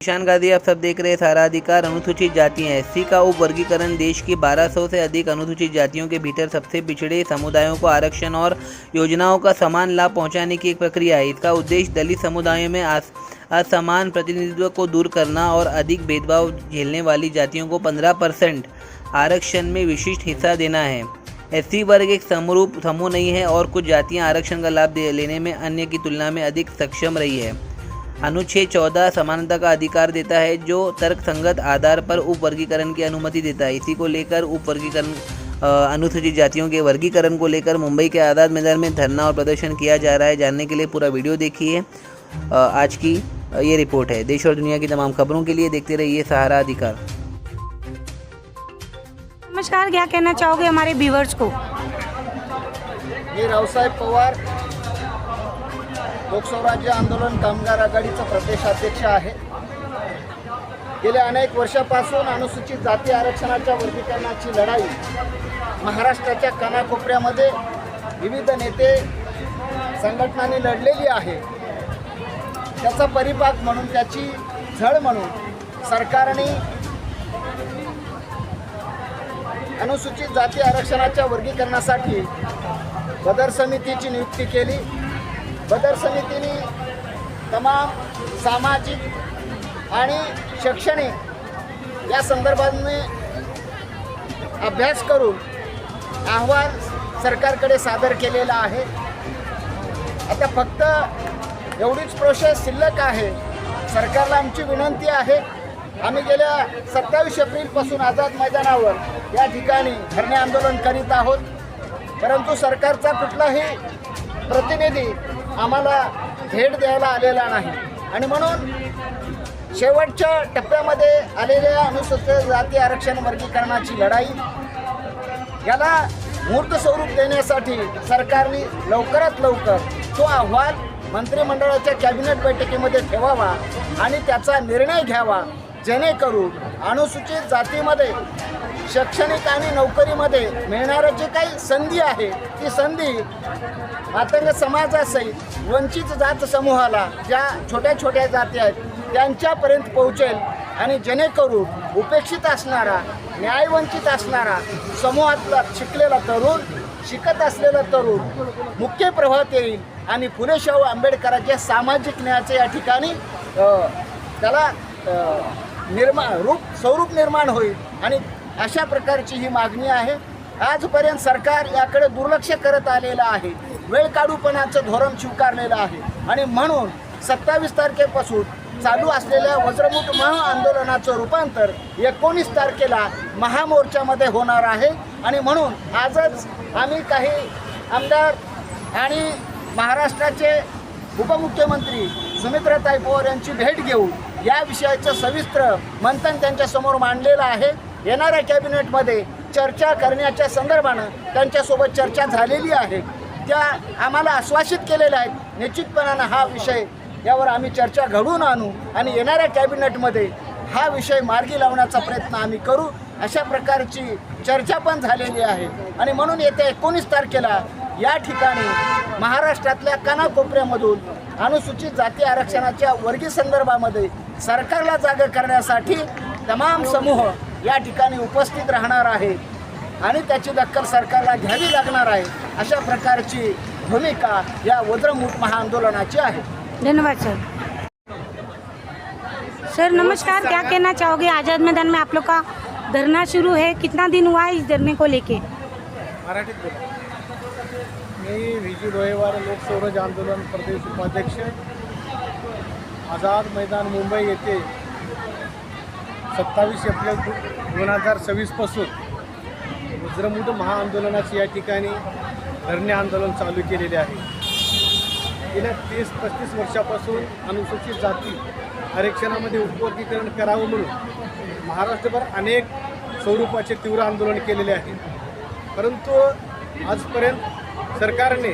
निशान गाजी, आप सब देख रहे हैं सारा अधिकार। अनुसूचित जातियां, एससी का उप वर्गीकरण देश की 1200 से अधिक अनुसूचित जातियों के भीतर सबसे पिछड़े समुदायों को आरक्षण और योजनाओं का समान लाभ पहुंचाने की एक प्रक्रिया है। इसका उद्देश्य दलित समुदायों में असमान प्रतिनिधित्व को दूर करना और अधिक भेदभाव झेलने वाली जातियों को 15% आरक्षण में विशिष्ट हिस्सा देना है। एससी वर्ग एक समरूप समूह नहीं है और कुछ जातियां आरक्षण का लाभ लेने में अन्य की तुलना में अधिक सक्षम रही है। अनुच्छेद 14 समानता का अधिकार देता है, जो तर्कसंगत आधार पर उप वर्गीकरण की अनुमति देता है। इसी को लेकर उप वर्गीकरण अनुसूचित जातियों के वर्गीकरण को लेकर मुंबई के आज़ाद मैदान में धरना और प्रदर्शन किया जा रहा है। जानने के लिए पूरा वीडियो देखिए। आज की ये रिपोर्ट है। देश और दुनिया की तमाम खबरों के लिए देखते रहिए सहारा अधिकार। नमस्कार, क्या कहना चाहोगे हमारे व्यूअर्स को? मी रावसाहेब पवार, लोकस्वराज्य आंदोलन कामगार आघाडीचा प्रदेशाध्यक्ष आहे। गेल्या अनेक वर्षापासून अनुसूचित जाती आरक्षणाच्या वर्गीकरणाची लढाई महाराष्ट्राच्या कानाकोपऱ्यामध्ये विविध नेते संघटनांनी लढलेली आहे। त्याचा परिपाक म्हणून, त्याची झळ म्हणून सरकारने अनुसूचित जाती आरक्षणाच्या वर्गीकरणासाठी बदर समितीची नियुक्ती केली। बदर समितीने तमाम सामाजिक आणि शैक्षणिक या संदर्भाने अभ्यास करून अहवाल सरकारकडे सादर केलेला आहे। आता फक्त एवढीच प्रोसेस शिल्लक आहे। सरकारला आमची विनंती आहे, आम्ही गेल्या 27 एप्रिलपासून आझाद मैदानावर या ठिकाणी धरणे आंदोलन करीत आहोत, परंतु सरकारचा कुठलाही प्रतिनिधी आम्हाला भेट द्यायला आलेला नाही। आणि म्हणून शेवटच्या टप्प्यामध्ये आलेल्या अनुसूचित जाती आरक्षण वर्गीकरणाची लढाई याला मूर्त स्वरूप देण्यासाठी सरकारने लवकरात लवकर तो अहवाल मंत्रिमंडळाच्या कॅबिनेट बैठकीमध्ये ठेवावा आणि त्याचा निर्णय घ्यावा, जेणेकरून अनुसूचित जातीमध्ये शैक्षणिक आणि नोकरीमध्ये मिळणारं जे काही संधी आहे, ती संधी मातंग समाजासहित वंचित जात समूहाला, ज्या छोट्या छोट्या जाती आहेत त्यांच्यापर्यंत पोहोचेल आणि जेणेकरून उपेक्षित असणारा, न्यायवंचित असणारा समूहातला शिकलेला तरुण, शिकत असलेला तरुण मुख्य प्रवाहात येईल आणि फुले शाहू आंबेडकरांच्या सामाजिक न्यायाचे या ठिकाणी त्याला स्वरूप निर्माण होईल। आणि अशा प्रकारची ही मागणी आहे। आजपर्यंत सरकार याकडे दुर्लक्ष करत आलेलं आहे, वेळ काढूपणाचं धोरण स्वीकारलेलं आहे आणि म्हणून 27 तारखेपासून चालू असलेल्या वज्रमुठ महाआंदोलनाचं रूपांतर 19 तारखेला महामोर्चामध्ये होणार आहे। आणि म्हणून आजच आम्ही काही आमदार आणि महाराष्ट्राचे उपमुख्यमंत्री सुमित्राताई पवार यांची भेट घेऊन या विषयाचं सविस्तर मंथन त्यांच्यासमोर मांडलेलं आहे। येणाऱ्या कॅबिनेटमध्ये चर्चा करण्याच्या संदर्भानं त्यांच्यासोबत चर्चा झालेली आहे। त्या आम्हाला आश्वासित केलेल्या आहेत, निश्चितपणानं हा विषय यावर आम्ही चर्चा घडवून आणू आणि येणाऱ्या कॅबिनेटमध्ये हा विषय मार्गी लावण्याचा प्रयत्न आम्ही करू, अशा प्रकारची चर्चा पण झालेली आहे। आणि म्हणून येत्या 19 तारखेला या ठिकाणी महाराष्ट्रातल्या कानाकोपऱ्यामधून अनुसूचित जाती आरक्षणाच्या वर्गी संदर्भामध्ये सरकारला जागा करण्यासाठी तमाम समूह या ठिकाणी उपस्थित राहणार आहे आणि त्याची दखल सरकारला घ्यावी लागणार आहे। अशा प्रकारची भूमिका या वज्रमुठ महाआंदोलनाची है। धन्यवाद सर। सर नमस्कार, क्या कहना चाहोगे? आज़ाद मैदान में आप लोग का धरना शुरू है, कितना दिन हुआ है इस धरने को लेके? मराठीत बोला। मी विजू रोहेवार, लोकस्वराज्य आंदोलन प्रदेश उपाध्यक्ष, आझाद मैदान मुंबई येथे 27 एप्रिल 2026 पासून वज्रमुठ महाआंदोलनाचे या ठिकाणी धरणे आंदोलन चालू केलेले आहे। गेल्या 30-35 वर्षापासून अनुसूचित जाती आरक्षणामध्ये उपवर्गीकरण करावं म्हणून महाराष्ट्रभर अनेक स्वरूपाचे तीव्र आंदोलन केलेले आहे, परंतु आजपर्यंत सरकारने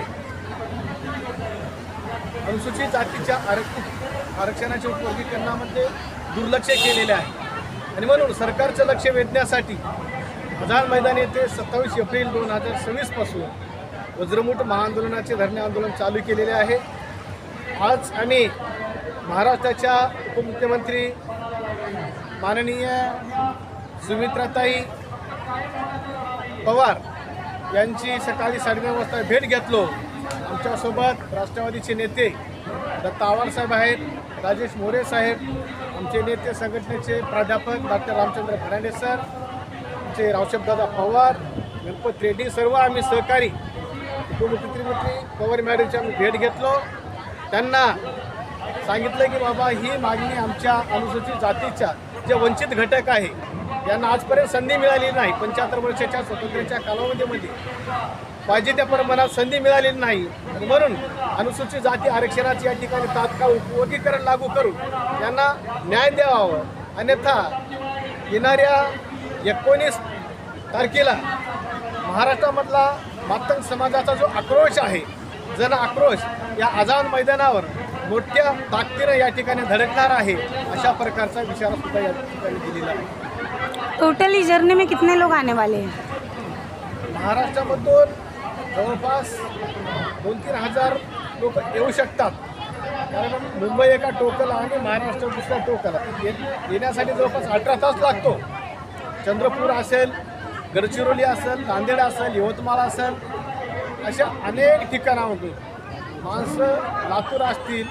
अनुसूचित जातीच्या आरक्षणाच्या उपवर्गीकरणामध्ये दुर्लक्ष केलेले आहे। आणि म्हणून सरकारचं लक्ष वेधण्यासाठी आझाद मैदान येथे 27 एप्रिल 2026 पासून वज्रमुठ महाआंदोलनाचे धरणे आंदोलन चालू केलेले आहे। आज आम्ही महाराष्ट्राच्या उपमुख्यमंत्री माननीय सुमित्राताई पवार यांची सकाळी 9:30 वाजता भेट घेतलो. आमच्यासोबत राष्ट्रवादीचे नेते दत्ता आवारसाहेब आहेत, राजेश मोरे साहेब, आमचे नेते संघटनेचे प्राध्यापक डॉक्टर रामचंद्र फर्नांडिस सर, आमचे रावसाहेबदादा पवार, गणपत रेड्डी, सर्व आम्ही सहकारी उपमुख्यमंत्री पवार मॅडमची आम्ही भेट घेतलो. त्यांना सांगितलं की बाबा ही मागणी आमच्या अनुसूचित जातीच्या जे वंचित घटक आहे यांना आजपर्यंत संधी मिळालेली नाही. 75 वर्षाच्या स्वातंत्र्याच्या कालावधीमध्ये पाहिजे त्या प्रमाणात संधी मिळालेली नाही आणि म्हणून अनुसूचित जाती आरक्षणाचे या ठिकाणी तात्काळ उपवर्गीकरण लागू करून यांना न्याय द्यावा. अन्यथा येणाऱ्या 19 तारखेला महाराष्ट्रामधला मातंग समाजाचा जो आक्रोश आहे, जन आक्रोश, या आझाद मैदानावर मोठ्या ताकदीनं या ठिकाणी धडकणार आहे, अशा प्रकारचा विचार सुद्धा या ठिकाणी दिलेला आहे. टोटल इस जर्नी में कितने लोग आने वाले हैं? महाराष्ट्रामधून जवळपास 2-3 हजार लोक येऊ शकतात. कारण मुंबई एका टोकाला आणि महाराष्ट्र दुसऱ्या टोकाला येण्यासाठी जवळपास 18 तास लागतो. चंद्रपूर असेल, गडचिरोली असेल, नांदेड असेल, यवतमाळ असेल, अशा अनेक ठिकाणामधून माणसं, लातूर असतील,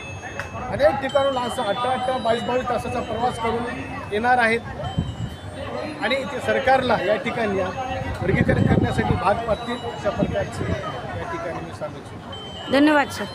अनेक ठिकाणून माणसं 18-18, 22-22 तासाचा प्रवास करून येणार आहेत आणि इथे सरकारला या ठिकाणी वर्गीकरण करण्यासाठी भाग पाडतील, अशा प्रकारचे या ठिकाणी मी सांगू इच्छितो. धन्यवाद सर.